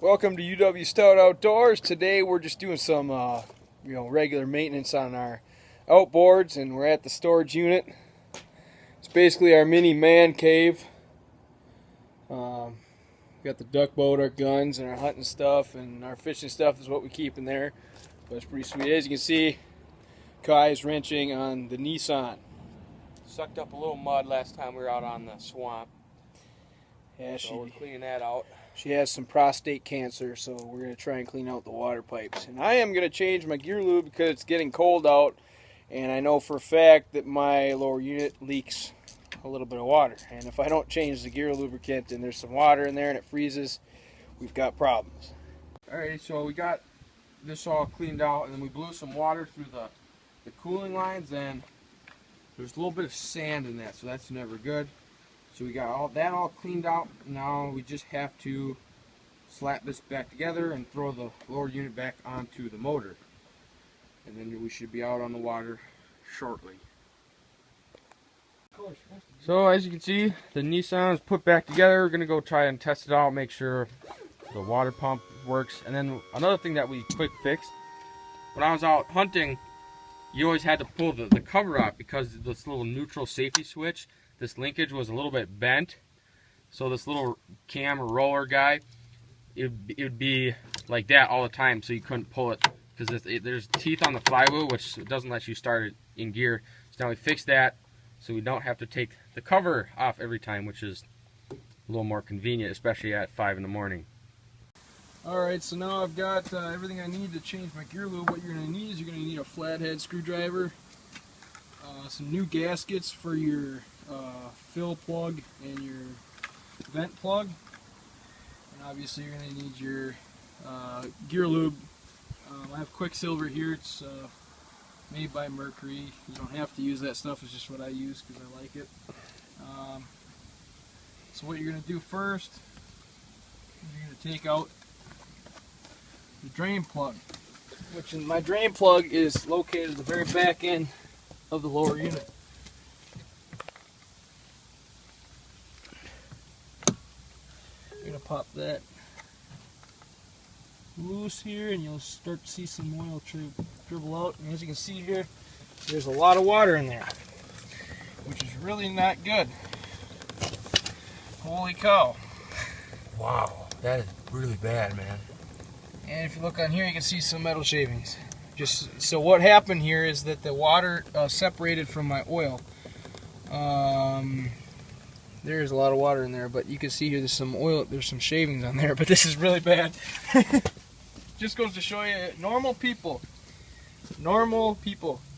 Welcome to UW-Stout Outdoors. Today we're just doing some regular maintenance on our outboards, and we're at the storage unit. It's basically our mini man cave. We got the duck boat, our guns, and our hunting stuff, and our fishing stuff is what we keep in there. But it's pretty sweet. As you can see, Kai's wrenching on the Nissan. Sucked up a little mud last time we were out on the swamp. Yeah, so we're cleaning that out. She has some prostate cancer, so we're going to try and clean out the water pipes. And I am going to change my gear lube because it's getting cold out, and I know for a fact that my lower unit leaks a little bit of water. And if I don't change the gear lubricant and there's some water in there and it freezes, we've got problems. Alright, so we got this all cleaned out, and then we blew some water through the cooling lines, and there's a little bit of sand in that, so that's never good. So we got all that all cleaned out. Now we just have to slap this back together and throw the lower unit back onto the motor. And then we should be out on the water shortly. So as you can see, the Nissan is put back together. We're going to go try and test it out, make sure the water pump works. And then another thing that we quick fixed, when I was out hunting, you always had to pull the cover off because this little neutral safety switch, this linkage was a little bit bent. So this little cam or roller guy, it would be like that all the time, so you couldn't pull it because there's teeth on the flywheel which doesn't let you start it in gear. So now we fixed that so we don't have to take the cover off every time, which is a little more convenient, especially at 5 in the morning. Alright, so now I've got everything I need to change my gear lube. What you're going to need is you're going to need a flathead screwdriver, some new gaskets for your fill plug and your vent plug, and obviously you're going to need your gear lube. I have Quicksilver here. It's made by Mercury. You don't have to use that stuff, it's just what I use because I like it. So what you're going to do first, you're going to take out the drain plug, which in my drain plug is located at the very back end of the lower unit. You're going to pop that loose here, and you'll start to see some oil dribble out. And as you can see here, there's a lot of water in there, which is really not good. Holy cow. Wow, that is really bad, man. And if you look on here, you can see some metal shavings. So what happened here is that the water separated from my oil. There's a lot of water in there, but you can see here there's some oil, there's some shavings on there, but this is really bad. Just goes to show you, normal people,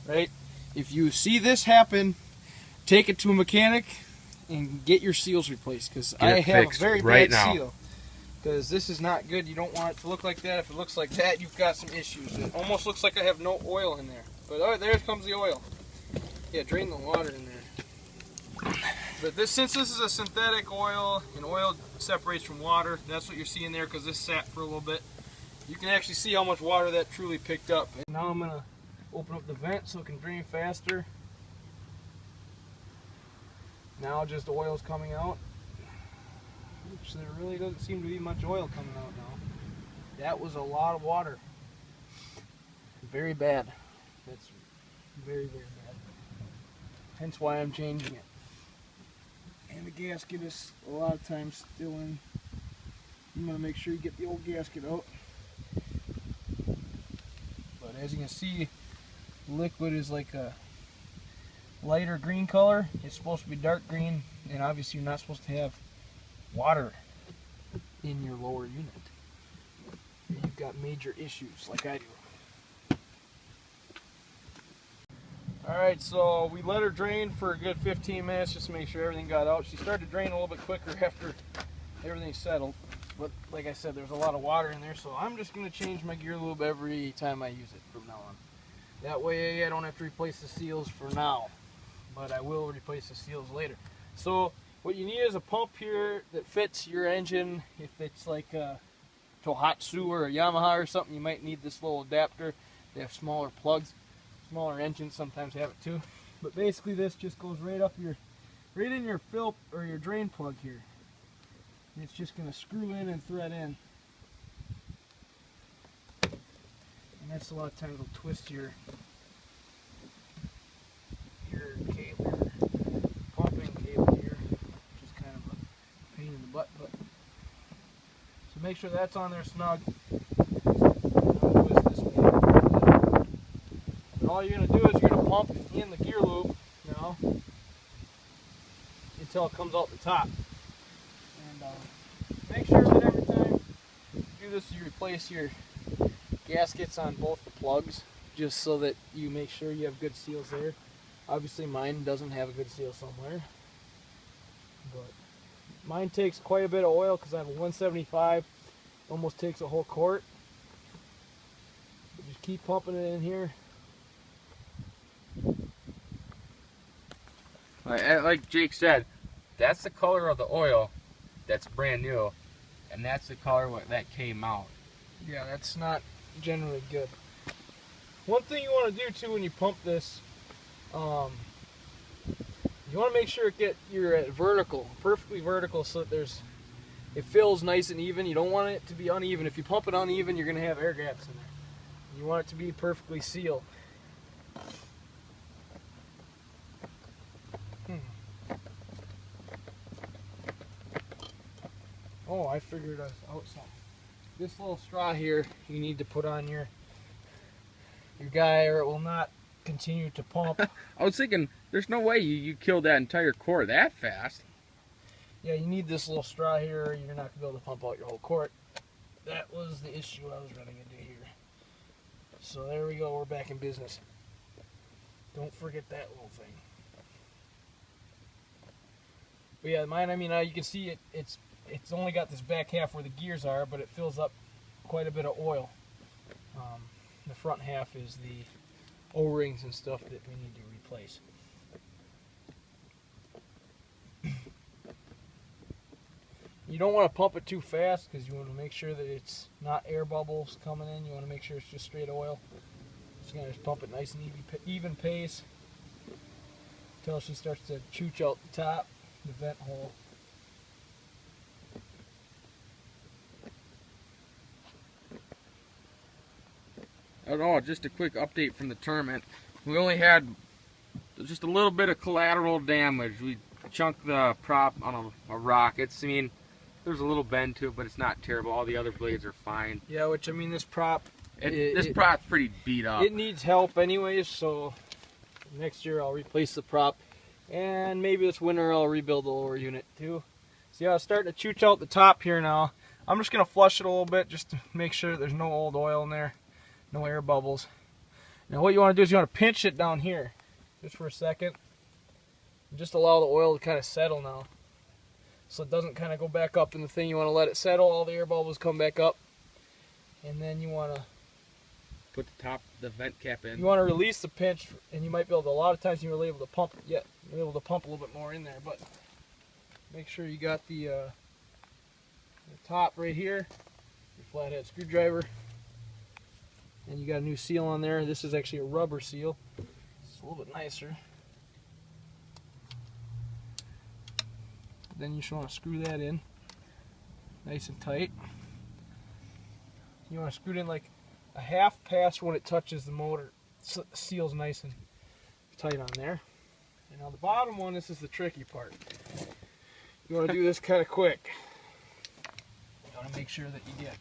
right? If you see this happen, take it to a mechanic and get your seals replaced, because I have a very bad seal. Because this is not good. You don't want it to look like that. If it looks like that, you've got some issues. It almost looks like I have no oil in there. But oh, there comes the oil. Yeah, drain the water in there. But since this is a synthetic oil, and oil separates from water, that's what you're seeing there, because this sat for a little bit. You can actually see how much water that truly picked up. And now I'm going to open up the vent so it can drain faster. Now just the oil's coming out. Which there really doesn't seem to be much oil coming out now. That was a lot of water. Very bad. That's very, very bad. Hence why I'm changing it. And the gasket is a lot of times still in. You want to make sure you get the old gasket out. But as you can see, the liquid is like a lighter green color. It's supposed to be dark green, and obviously you're not supposed to have water in your lower unit. You've got major issues like I do. Alright, so we let her drain for a good 15 minutes just to make sure everything got out. She started to drain a little bit quicker after everything settled. But like I said, there's a lot of water in there, so I'm just going to change my gear lube every time I use it from now on. That way I don't have to replace the seals for now, but I will replace the seals later. So what you need is a pump here that fits your engine. If it's like a Tohatsu or a Yamaha or something, you might need this little adapter. They have smaller plugs. Smaller engines sometimes have it too. But basically this just goes right in your fill or your drain plug here. And it's just going to screw in and thread in. And that's a lot of times will twist your cable, your pumping cable here, which is kind of a pain in the butt. But so make sure that's on there snug. Twist this one. And all you're going to do is you're going to pump in the gear loop now until it comes out the top. And make sure that every time you do this, you replace your gaskets on both the plugs, just so that you make sure you have good seals there. Obviously mine doesn't have a good seal somewhere, but mine takes quite a bit of oil because I have a 175, almost takes a whole quart. But just keep pumping it in here. Like Jake said, that's the color of the oil that's brand new, and that's the color that came out. Yeah, that's not generally good. One thing you want to do too when you pump this, you want to make sure you're at vertical, perfectly vertical, so that it fills nice and even. You don't want it to be uneven. If you pump it uneven, you're going to have air gaps in there. You want it to be perfectly sealed. Oh, I figured out something. This little straw here, you need to put on your guy, or it will not continue to pump. I was thinking, there's no way you killed that entire quart that fast. Yeah, you need this little straw here, or you're not going to be able to pump out your whole quart. That was the issue I was running into here. So there we go, we're back in business. Don't forget that little thing. But yeah, mine, I mean, you can see it's only got this back half where the gears are, but it fills up quite a bit of oil. The front half is the O-rings and stuff that we need to replace. You don't want to pump it too fast because you want to make sure that it's not air bubbles coming in. You want to make sure it's just straight oil. Just going to pump it nice and even pace until she starts to chooch out the top, the vent hole. Oh, just a quick update from the tournament. We only had just a little bit of collateral damage. We chunked the prop on a rock. I mean, there's a little bend to it, but it's not terrible. All the other blades are fine. Yeah, which, I mean, this prop... This prop's pretty beat up. It needs help anyways, so next year I'll replace the prop. And maybe this winter I'll rebuild the lower unit too. See how it's starting to chooch out the top here now. I'm just going to flush it a little bit just to make sure there's no old oil in there. No air bubbles. Now what you want to do is you want to pinch it down here just for a second. And just allow the oil to kind of settle now. So it doesn't kind of go back up in the thing. You want to let it settle, all the air bubbles come back up. And then you want to put the vent cap in. You want to release the pinch, and you might be able to, a lot of times you're able to pump you're able to pump a little bit more in there, but make sure you got the top right here, your flathead screwdriver. And you got a new seal on there. This is actually a rubber seal. It's a little bit nicer. Then you just want to screw that in nice and tight. You want to screw it in like a half pass when it touches the motor. So the seal's nice and tight on there. And now the bottom one, this is the tricky part. You want to do this kind of quick. You want to make sure that you get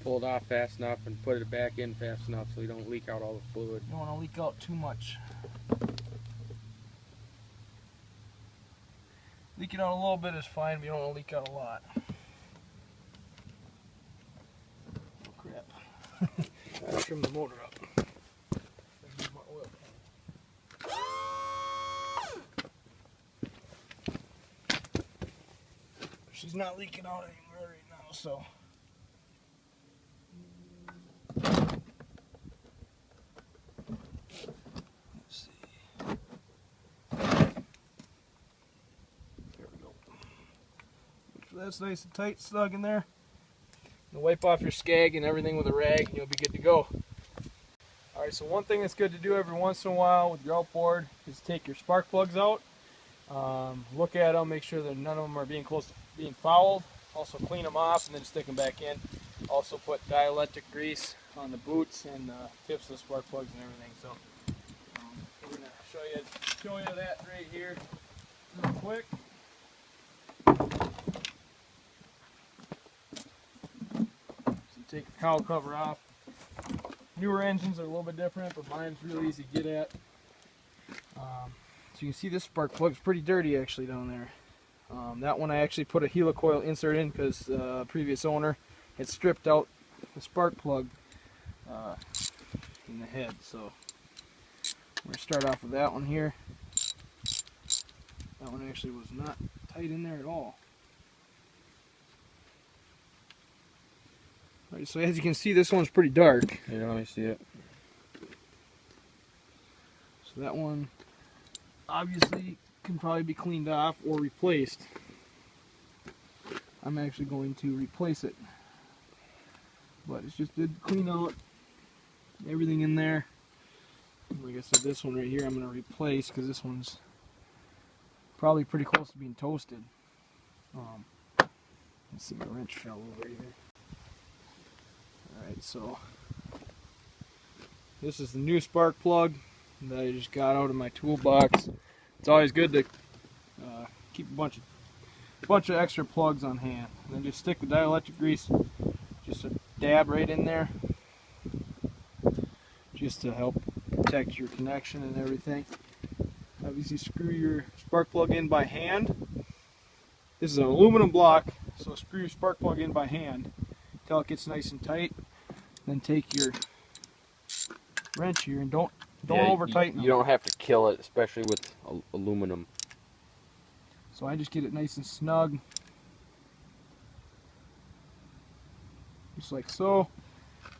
pull it off fast enough and put it back in fast enough so you don't leak out all the fluid. You don't want to leak out too much. Leaking out a little bit is fine, but you don't want to leak out a lot. Oh crap. Gotta trim the motor up. There's my oil pan. She's not leaking out anywhere right now, so. That's nice and tight, snug in there. And wipe off your skag and everything with a rag and you'll be good to go. Alright, so one thing that's good to do every once in a while with your outboard is take your spark plugs out. Look at them, make sure that none of them are being close to being fouled. Also clean them off and then stick them back in. Also put dielectric grease on the boots and the tips of the spark plugs and everything. So we're gonna show you that right here real quick. So take the cowl cover off. Newer engines are a little bit different, but mine's really easy to get at. So you can see this spark plug's pretty dirty actually down there. That one I actually put a helicoil insert in because the previous owner had stripped out the spark plug in the head. So we're gonna start off with that one here. That one actually was not tight in there at all. Alright, so as you can see, this one's pretty dark. Here, let me see it. So that one obviously can probably be cleaned off or replaced. I'm actually going to replace it. But it's just did clean out everything in there. Like I said, this one right here I'm going to replace because this one's probably pretty close to being toasted. Let's see, my wrench fell over here. Alright, so this is the new spark plug that I just got out of my toolbox. It's always good to keep a bunch of extra plugs on hand. And then just stick the dielectric grease, just a dab right in there, just to help protect your connection and everything. Obviously screw your spark plug in by hand. This is an aluminum block, so screw your spark plug in by hand until it gets nice and tight. Then take your wrench here and don't over tighten. You don't have to kill it, especially with aluminum. So I just get it nice and snug, just like so.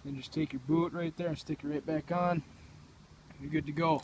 Then just take your boot right there and stick it right back on. You're good to go.